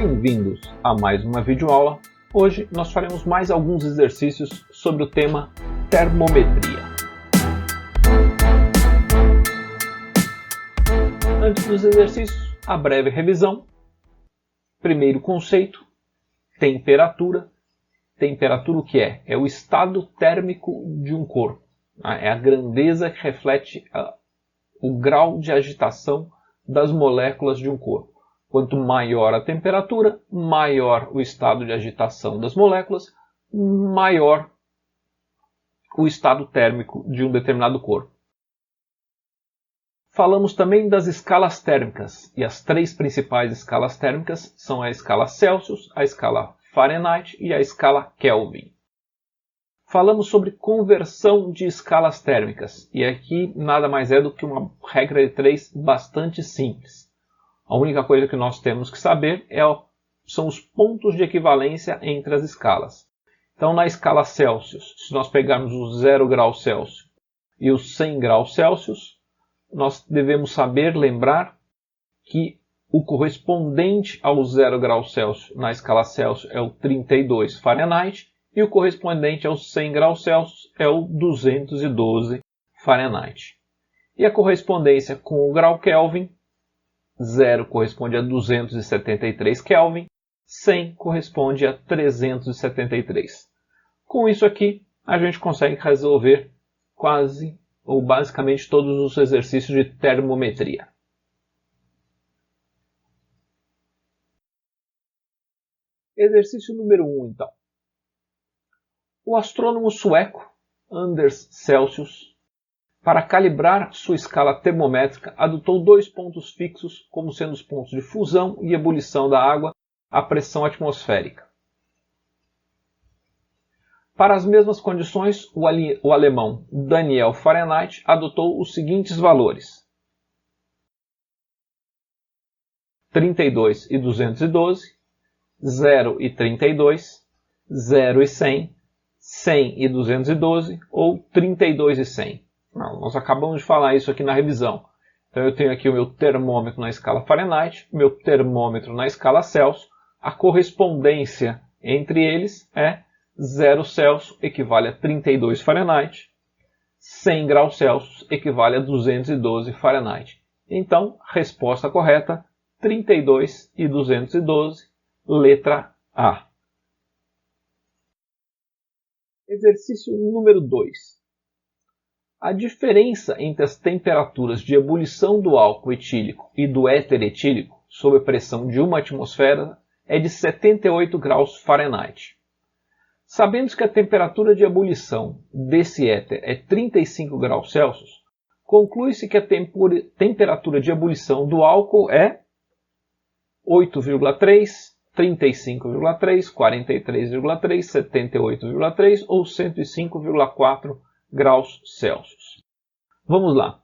Bem-vindos a mais uma videoaula. Hoje nós faremos mais alguns exercícios sobre o tema termometria. Antes dos exercícios, a breve revisão. Primeiro conceito, temperatura. Temperatura o que é? É o estado térmico de um corpo. É a grandeza que reflete o grau de agitação das moléculas de um corpo. Quanto maior a temperatura, maior o estado de agitação das moléculas, maior o estado térmico de um determinado corpo. Falamos também das escalas térmicas, e as três principais escalas térmicas são a escala Celsius, a escala Fahrenheit e a escala Kelvin. Falamos sobre conversão de escalas térmicas, e aqui nada mais é do que uma regra de 3 bastante simples. A única coisa que nós temos que saber são os pontos de equivalência entre as escalas. Então, na escala Celsius, se nós pegarmos o 0 graus Celsius e os 100 graus Celsius, nós devemos saber, lembrar, que o correspondente ao 0 graus Celsius na escala Celsius é o 32 Fahrenheit e o correspondente aos 100 graus Celsius é o 212 Fahrenheit. E a correspondência com o grau Kelvin, 0 corresponde a 273 Kelvin, 100 corresponde a 373. Com isso aqui, a gente consegue resolver quase ou basicamente todos os exercícios de termometria. Exercício número 1, então. O astrônomo sueco Anders Celsius, para calibrar sua escala termométrica, adotou dois pontos fixos como sendo os pontos de fusão e ebulição da água à pressão atmosférica. Para as mesmas condições, o alemão Daniel Fahrenheit adotou os seguintes valores: 32 e 212, 0 e 32, 0 e 100, 100 e 212 ou 32 e 100. Não, nós acabamos de falar isso aqui na revisão. Então eu tenho aqui o meu termômetro na escala Fahrenheit, meu termômetro na escala Celsius. A correspondência entre eles é 0 Celsius equivale a 32 Fahrenheit, 100 graus Celsius equivale a 212 Fahrenheit. Então, resposta correta, 32 e 212, letra A. Exercício número 2. A diferença entre as temperaturas de ebulição do álcool etílico e do éter etílico, sob a pressão de uma atmosfera, é de 78 graus Fahrenheit. Sabendo que a temperatura de ebulição desse éter é 35 graus Celsius, conclui-se que a temperatura de ebulição do álcool é 8,3, 35,3, 43,3, 78,3 ou 105,4 graus Celsius. Vamos lá.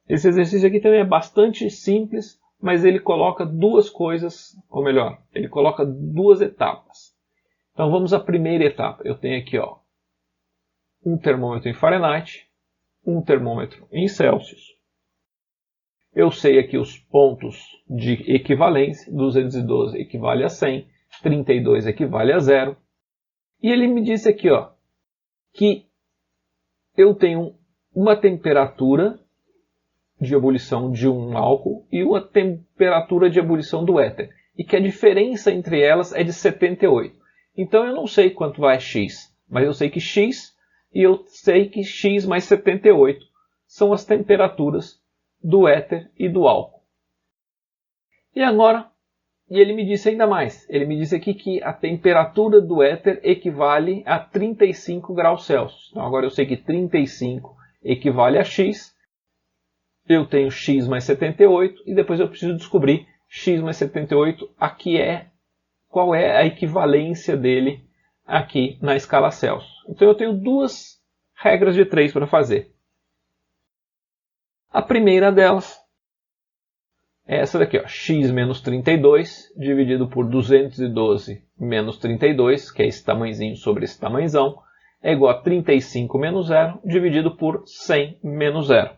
Esse exercício aqui também é bastante simples, mas ele coloca duas coisas, ou melhor, ele coloca duas etapas. Então vamos à primeira etapa. Eu tenho aqui um termômetro em Fahrenheit, um termômetro em Celsius. Eu sei aqui os pontos de equivalência, 212 equivale a 100, 32 equivale a 0. E ele me disse aqui que eu tenho uma temperatura de ebulição de um álcool e uma temperatura de ebulição do éter. E que a diferença entre elas é de 78. Então eu não sei quanto vai x, mas eu sei que x e eu sei que x mais 78 são as temperaturas do éter e do álcool. E agora, ele me disse ainda mais. Ele me disse aqui que a temperatura do éter equivale a 35 graus Celsius. Então agora eu sei que 35 equivale a x. Eu tenho x mais 78 e depois eu preciso descobrir x mais 78 qual é a equivalência dele aqui na escala Celsius. Então eu tenho duas regras de 3 para fazer. A primeira delas é essa daqui, x menos 32 dividido por 212 menos 32, que é esse tamanhozinho sobre esse tamanhozão, é igual a 35 menos 0 dividido por 100 menos 0.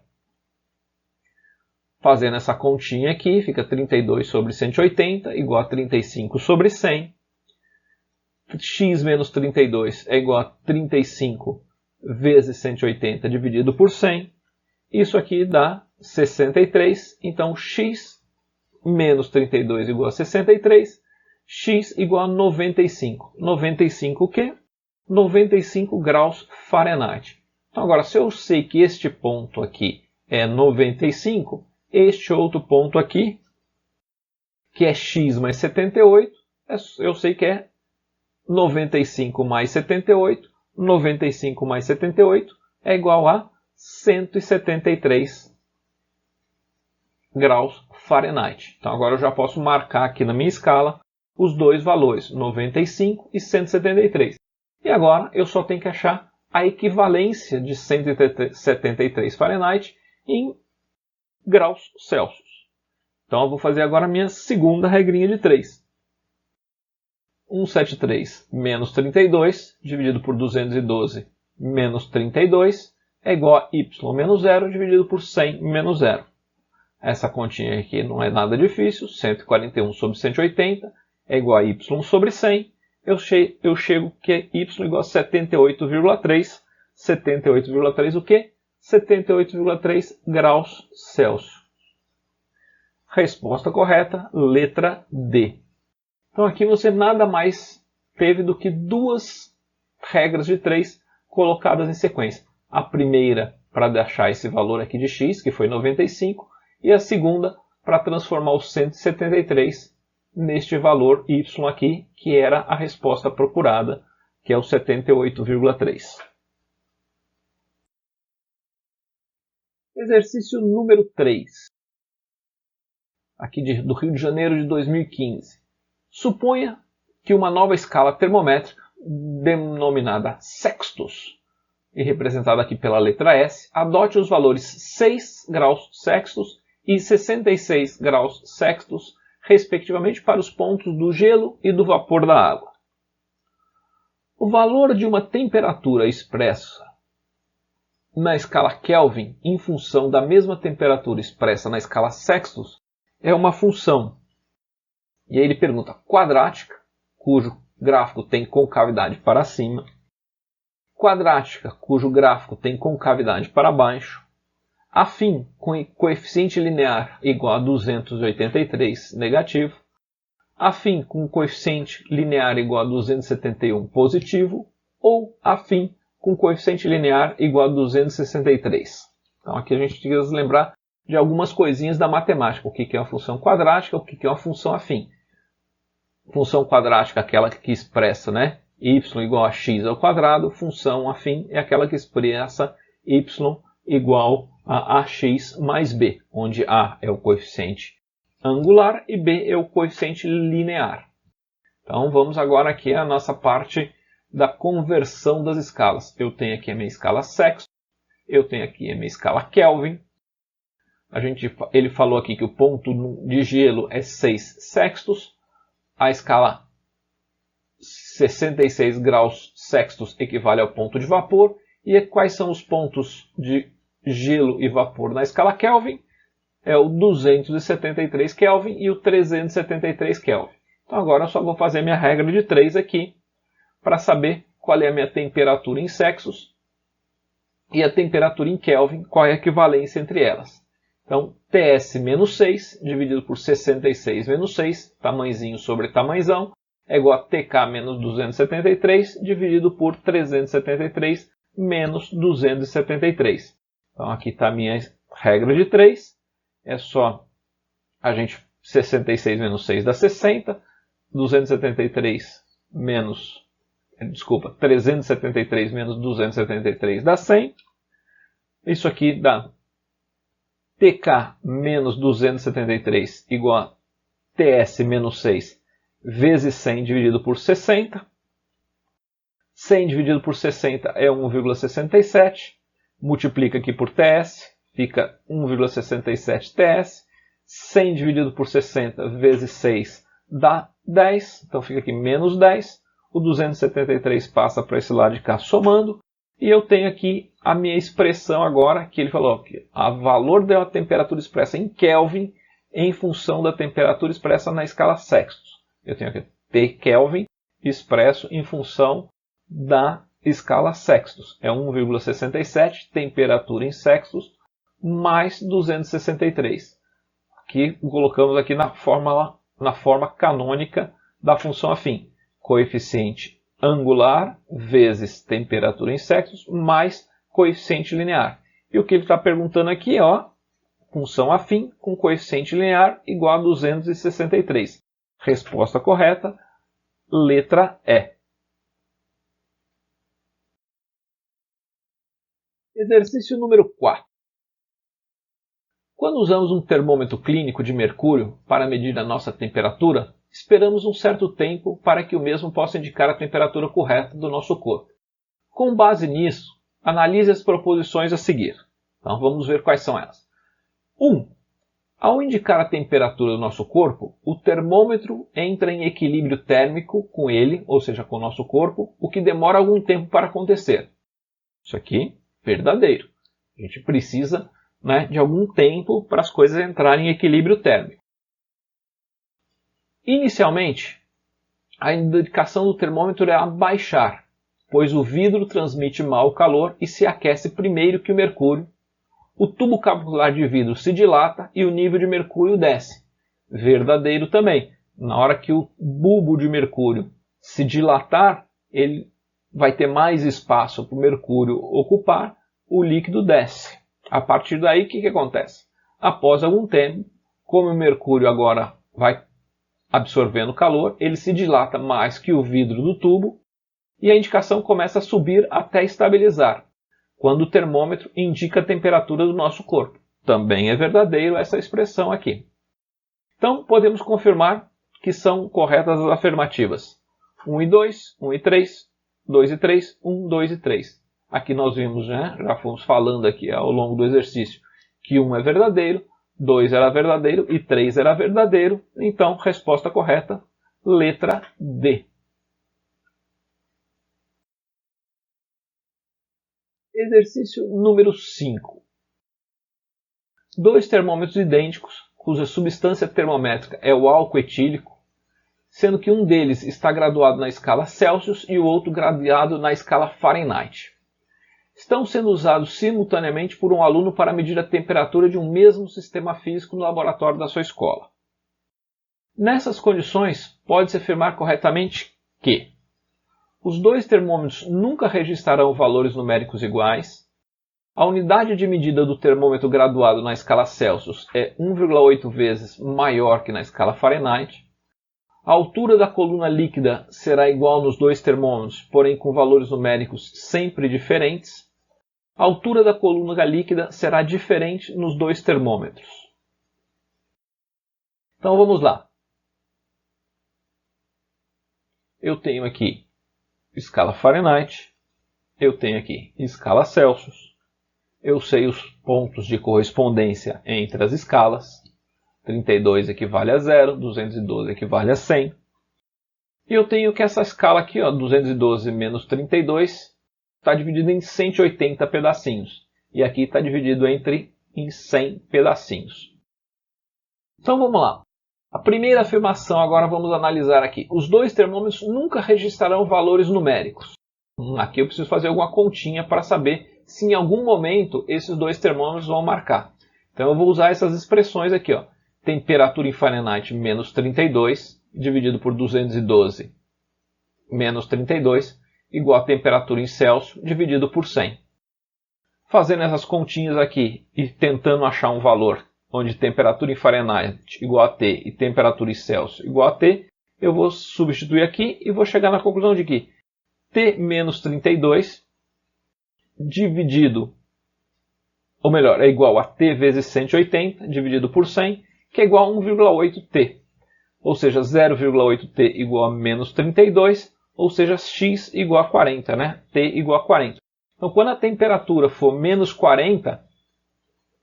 Fazendo essa continha aqui, fica 32 sobre 180 igual a 35 sobre 100. X menos 32 é igual a 35 vezes 180 dividido por 100. Isso aqui dá 63. Então, x menos 32 igual a 63. X igual a 95. 95 o quê? 95 graus Fahrenheit. Então, agora, se eu sei que este ponto aqui é 95, este outro ponto aqui, que é x mais 78, eu sei que é 95 mais 78. 95 mais 78 é igual a 173 graus Fahrenheit. Então, agora eu já posso marcar aqui na minha escala os dois valores, 95 e 173. E agora eu só tenho que achar a equivalência de 173 Fahrenheit em graus Celsius. Então eu vou fazer agora a minha segunda regrinha de 3. 173 menos 32 dividido por 212 menos 32 é igual a y menos 0 dividido por 100 menos 0. Essa continha aqui não é nada difícil. 141 sobre 180 é igual a y sobre 100. Eu chego que é y igual a 78,3. 78,3 o quê? 78,3 graus Celsius. Resposta correta, letra D. Então aqui você nada mais teve do que duas regras de 3 colocadas em sequência. A primeira para achar esse valor aqui de x, que foi 95, e a segunda para transformar o 173 neste valor y aqui, que era a resposta procurada, que é o 78,3. Exercício número 3. Aqui do Rio de Janeiro de 2015. Suponha que uma nova escala termométrica, denominada sextus, e representada aqui pela letra S, adote os valores 6 graus sextus e 66 graus sextus, respectivamente, para os pontos do gelo e do vapor da água. O valor de uma temperatura expressa na escala Kelvin em função da mesma temperatura expressa na escala Sextus é uma função. E aí ele pergunta quadrática, cujo gráfico tem concavidade para cima, quadrática, cujo gráfico tem concavidade para baixo, afim com coeficiente linear igual a 283 negativo, afim com coeficiente linear igual a 271 positivo, ou afim com coeficiente linear igual a 263. Então aqui a gente precisa lembrar de algumas coisinhas da matemática. O que é uma função quadrática, o que é uma função afim. Função quadrática é aquela que expressa, né, y igual a x ao quadrado. Função afim é aquela que expressa y igual a ax mais b, onde a é o coeficiente angular e b é o coeficiente linear. Então vamos agora aqui à nossa parte da conversão das escalas. Eu tenho aqui a minha escala Sextus, eu tenho aqui a minha escala Kelvin. Ele falou aqui que o ponto de gelo é 6 sextus, a escala 66 graus sextus equivale ao ponto de vapor. E quais são os pontos de gelo e vapor na escala Kelvin? É o 273 Kelvin e o 373 Kelvin. Então agora eu só vou fazer minha regra de 3 aqui, para saber qual é a minha temperatura em Celsius e a temperatura em Kelvin, qual é a equivalência entre elas. Então, TS menos 6 dividido por 66 menos 6, tamanhozinho sobre tamanhozão, é igual a TK menos 273 dividido por 373 menos 273. Então, aqui está a minha regra de 3. É só a gente 66 menos 6 dá 60, 373 menos 273 dá 100. Isso aqui dá TK menos 273 igual a TS menos 6 vezes 100 dividido por 60. 100 dividido por 60 é 1,67. Multiplica aqui por TS, fica 1,67 TS. 100 dividido por 60 vezes 6 dá 10. Então fica aqui menos 10. O 273 passa para esse lado de cá somando. E eu tenho aqui a minha expressão agora, que ele falou que o valor da temperatura expressa em Kelvin em função da temperatura expressa na escala Celsius. Eu tenho aqui T Kelvin expresso em função da escala Celsius. É 1,67 temperatura em Celsius mais 263. Aqui colocamos aqui na forma canônica da função afim. Coeficiente angular vezes temperatura em Celsius mais coeficiente linear. E o que ele está perguntando aqui é, função afim com coeficiente linear igual a 263. Resposta correta, letra E. Exercício número 4. Quando usamos um termômetro clínico de mercúrio para medir a nossa temperatura, esperamos um certo tempo para que o mesmo possa indicar a temperatura correta do nosso corpo. Com base nisso, analise as proposições a seguir. Então vamos ver quais são elas. 1. Ao indicar a temperatura do nosso corpo, o termômetro entra em equilíbrio térmico com ele, ou seja, com o nosso corpo, o que demora algum tempo para acontecer. Isso aqui, verdadeiro. A gente precisa, de algum tempo para as coisas entrarem em equilíbrio térmico. Inicialmente, a indicação do termômetro é abaixar, pois o vidro transmite mal o calor e se aquece primeiro que o mercúrio. O tubo capilar de vidro se dilata e o nível de mercúrio desce. Verdadeiro também. Na hora que o bulbo de mercúrio se dilatar, ele vai ter mais espaço para o mercúrio ocupar, o líquido desce. A partir daí, o que acontece? Após algum tempo, como o mercúrio agora vai absorvendo calor, ele se dilata mais que o vidro do tubo e a indicação começa a subir até estabilizar, quando o termômetro indica a temperatura do nosso corpo. Também é verdadeiro essa expressão aqui. Então, podemos confirmar que são corretas as afirmativas. 1 e 2, 1 e 3, 2 e 3, 1, 2 e 3. Aqui nós vimos, já fomos falando aqui ao longo do exercício, que 1 é verdadeiro, 2 era verdadeiro e 3 era verdadeiro. Então, resposta correta, letra D. Exercício número 5. Dois termômetros idênticos, cuja substância termométrica é o álcool etílico, sendo que um deles está graduado na escala Celsius e o outro graduado na escala Fahrenheit. Estão sendo usados simultaneamente por um aluno para medir a temperatura de um mesmo sistema físico no laboratório da sua escola. Nessas condições, pode-se afirmar corretamente que os dois termômetros nunca registrarão valores numéricos iguais, a unidade de medida do termômetro graduado na escala Celsius é 1,8 vezes maior que na escala Fahrenheit, a altura da coluna líquida será igual nos dois termômetros, porém com valores numéricos sempre diferentes. A altura da coluna líquida será diferente nos dois termômetros. Então vamos lá. Eu tenho aqui escala Fahrenheit, eu tenho aqui escala Celsius, eu sei os pontos de correspondência entre as escalas. 32 equivale a 0, 212 equivale a 100. E eu tenho que essa escala aqui, 212 menos 32, está dividida em 180 pedacinhos. E aqui está dividido em 100 pedacinhos. Então vamos lá. A primeira afirmação agora vamos analisar aqui. Os dois termômetros nunca registrarão valores numéricos. Aqui eu preciso fazer alguma continha para saber se em algum momento esses dois termômetros vão marcar. Então eu vou usar essas expressões aqui, temperatura em Fahrenheit menos 32, dividido por 212 menos 32, igual a temperatura em Celsius, dividido por 100. Fazendo essas continhas aqui e tentando achar um valor onde temperatura em Fahrenheit igual a T e temperatura em Celsius igual a T, eu vou substituir aqui e vou chegar na conclusão de que T menos 32 dividido, ou melhor, é igual a T vezes 180 dividido por 100, que é igual a 1,8T. Ou seja, 0,8T igual a menos 32, ou seja, x igual a 40, T igual a 40. Então, quando a temperatura for menos 40,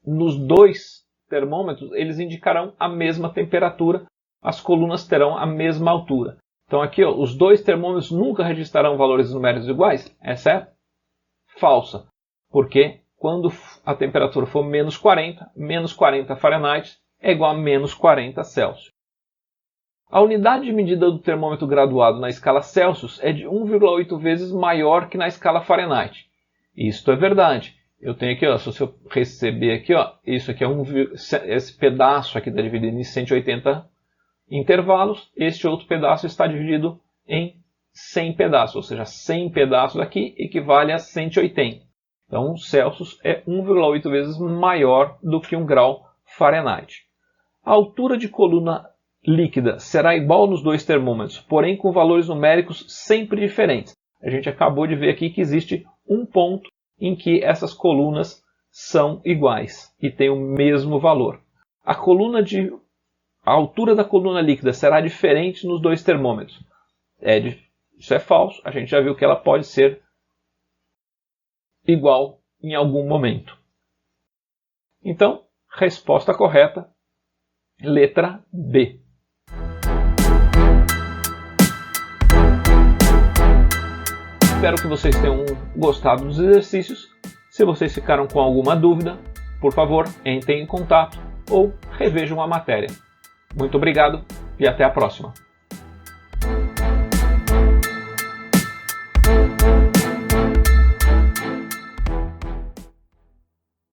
nos dois termômetros, eles indicarão a mesma temperatura, as colunas terão a mesma altura. Então, aqui, os dois termômetros nunca registrarão valores numéricos iguais? Essa é a falsa, porque quando a temperatura for menos 40 Fahrenheit é igual a menos 40 Celsius. A unidade de medida do termômetro graduado na escala Celsius é de 1,8 vezes maior que na escala Fahrenheit. Isto é verdade. Eu tenho aqui, ó, se eu receber aqui, ó, isso aqui é esse pedaço aqui está dividido em 180 intervalos, este outro pedaço está dividido em 100 pedaços, ou seja, 100 pedaços aqui equivale a 180. Então, Celsius é 1,8 vezes maior do que 1 grau Fahrenheit. A altura de coluna líquida será igual nos dois termômetros, porém com valores numéricos sempre diferentes. A gente acabou de ver aqui que existe um ponto em que essas colunas são iguais e têm o mesmo valor. A altura da coluna líquida será diferente nos dois termômetros. Isso é falso, a gente já viu que ela pode ser igual em algum momento. Então, resposta correta, letra B. Espero que vocês tenham gostado dos exercícios. Se vocês ficaram com alguma dúvida, por favor, entrem em contato ou revejam a matéria. Muito obrigado e até a próxima.